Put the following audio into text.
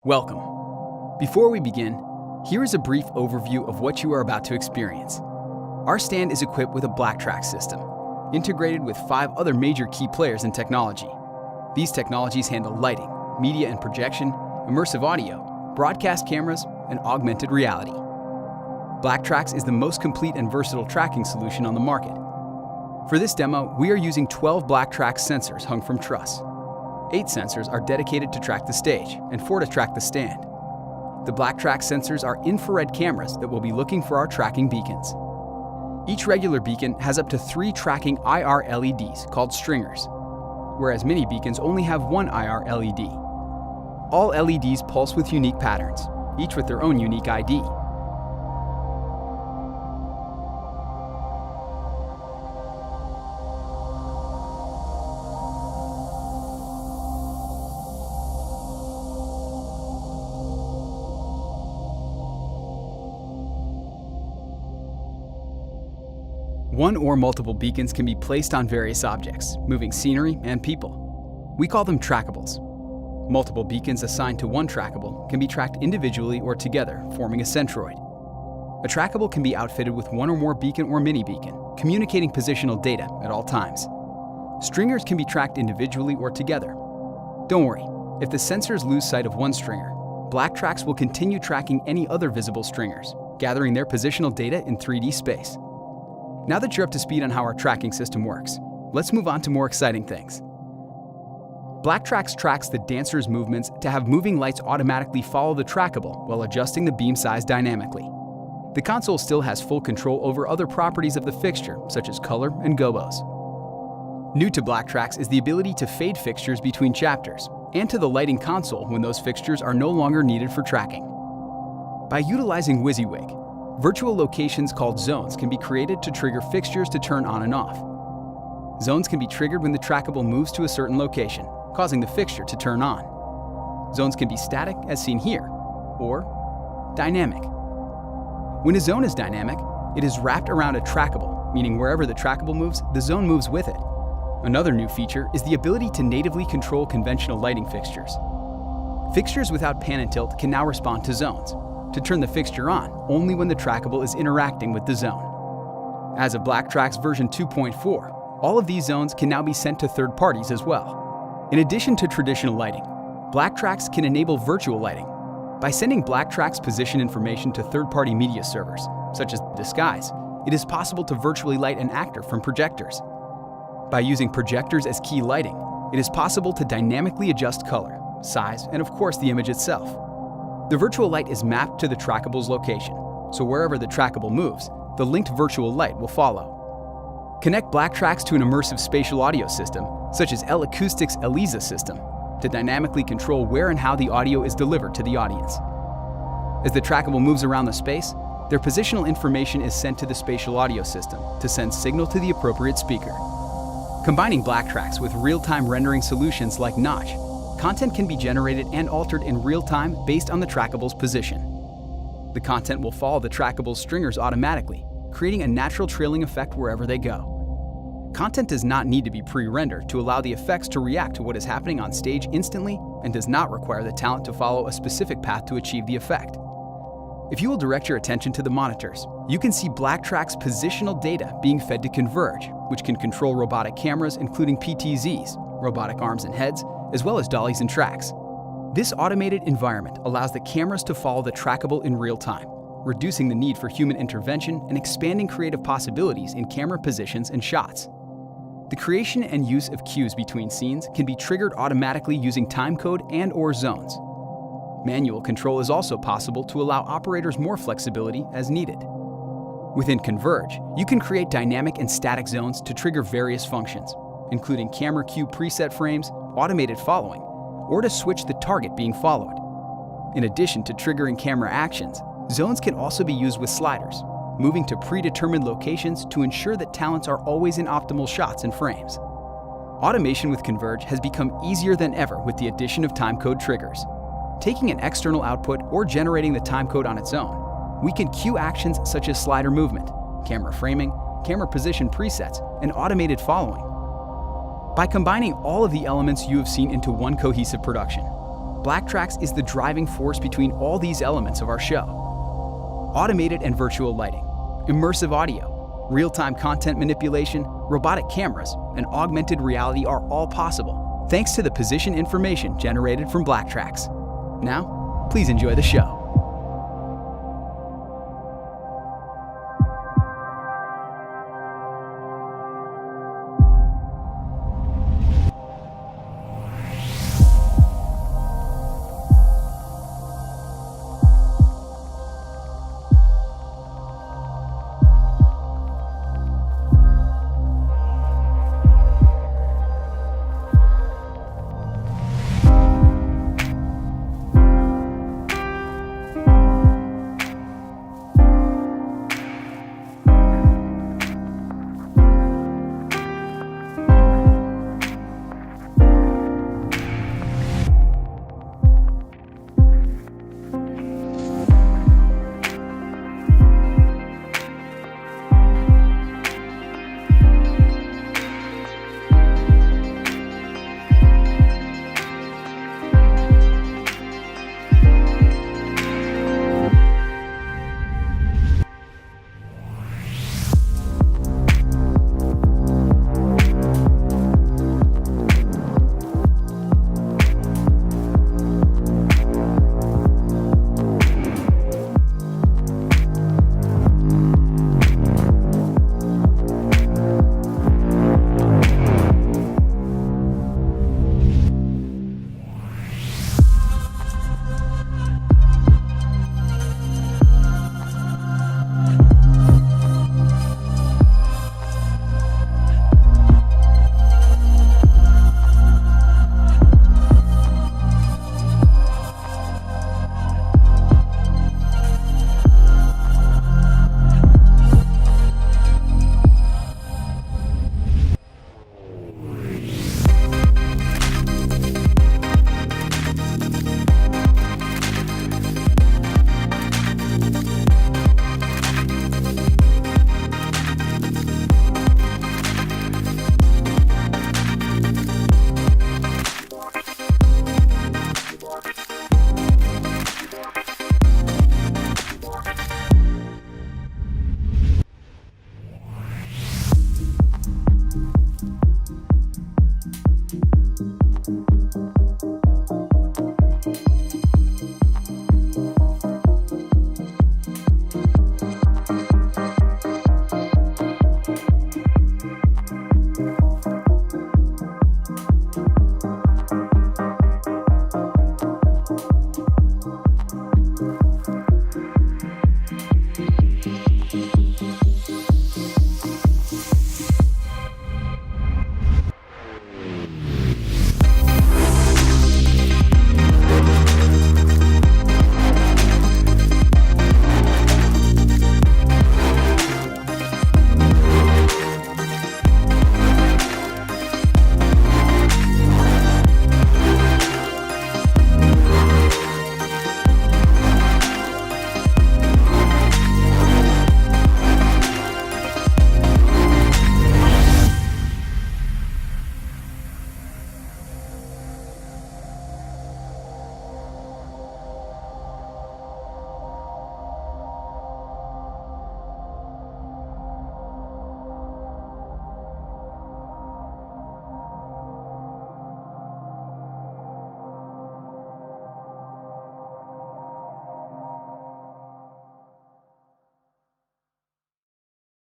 Welcome. Before we begin, here is a brief overview of what you are about to experience. Our stand is equipped with a BlackTrax system, integrated with 5 other major key players in technology. These technologies handle lighting, media and projection, immersive audio, broadcast cameras, and augmented reality. BlackTrax is the most complete and versatile tracking solution on the market. For this demo, we are using 12 BlackTrax sensors hung from truss. 8 sensors are dedicated to track the stage and 4 to track the stand. The BlackTrax sensors are infrared cameras that will be looking for our tracking beacons. Each regular beacon has up to 3 tracking IR LEDs called stringers, whereas mini beacons only have 1 IR LED. All LEDs pulse with unique patterns, each with their own unique ID. One or multiple beacons can be placed on various objects, moving scenery and people. We call them trackables. Multiple beacons assigned to one trackable can be tracked individually or together, forming a centroid. A trackable can be outfitted with 1 or more beacon or mini beacon, communicating positional data at all times. Stringers can be tracked individually or together. Don't worry, if the sensors lose sight of one stringer, BlackTrax will continue tracking any other visible stringers, gathering their positional data in 3D space. Now that you're up to speed on how our tracking system works, let's move on to more exciting things. BlackTrax tracks the dancer's movements to have moving lights automatically follow the trackable while adjusting the beam size dynamically. The console still has full control over other properties of the fixture, such as color and gobos. New to BlackTrax is the ability to fade fixtures between chapters, and to the lighting console when those fixtures are no longer needed for tracking. By utilizing WYSIWYG, virtual locations called zones can be created to trigger fixtures to turn on and off. Zones can be triggered when the trackable moves to a certain location, causing the fixture to turn on. Zones can be static, as seen here, or dynamic. When a zone is dynamic, it is wrapped around a trackable, meaning wherever the trackable moves, the zone moves with it. Another new feature is the ability to natively control conventional lighting fixtures. Fixtures without pan and tilt can now respond to zones, to turn the fixture on only when the trackable is interacting with the zone. As of BlackTrax version 2.4, all of these zones can now be sent to third parties as well. In addition to traditional lighting, BlackTrax can enable virtual lighting. By sending BlackTrax position information to third-party media servers, such as Disguise, it is possible to virtually light an actor from projectors. By using projectors as key lighting, it is possible to dynamically adjust color, size, and of course the image itself. The virtual light is mapped to the trackable's location, so wherever the trackable moves, the linked virtual light will follow. Connect BlackTrax to an immersive spatial audio system, such as L Acoustics' ELISA system, to dynamically control where and how the audio is delivered to the audience. As the trackable moves around the space, their positional information is sent to the spatial audio system to send signal to the appropriate speaker. Combining BlackTrax with real-time rendering solutions like Notch, content can be generated and altered in real time based on the trackable's position. The content will follow the trackable's stringers automatically, creating a natural trailing effect wherever they go. Content does not need to be pre-rendered to allow the effects to react to what is happening on stage instantly, and does not require the talent to follow a specific path to achieve the effect. If you will direct your attention to the monitors, you can see BlackTrax positional data being fed to Converge, which can control robotic cameras including PTZs, robotic arms and heads, as well as dollies and tracks. This automated environment allows the cameras to follow the trackable in real time, reducing the need for human intervention and expanding creative possibilities in camera positions and shots. The creation and use of cues between scenes can be triggered automatically using timecode and/or zones. Manual control is also possible to allow operators more flexibility as needed. Within Converge, you can create dynamic and static zones to trigger various functions, including camera cue preset frames, automated following, or to switch the target being followed. In addition to triggering camera actions, zones can also be used with sliders, moving to predetermined locations to ensure that talents are always in optimal shots and frames. Automation with Converge has become easier than ever with the addition of timecode triggers. Taking an external output or generating the timecode on its own, we can cue actions such as slider movement, camera framing, camera position presets, and automated following. By combining all of the elements you have seen into one cohesive production, BlackTrax is the driving force between all these elements of our show. Automated and virtual lighting, immersive audio, real-time content manipulation, robotic cameras, and augmented reality are all possible thanks to the position information generated from BlackTrax. Now, please enjoy the show.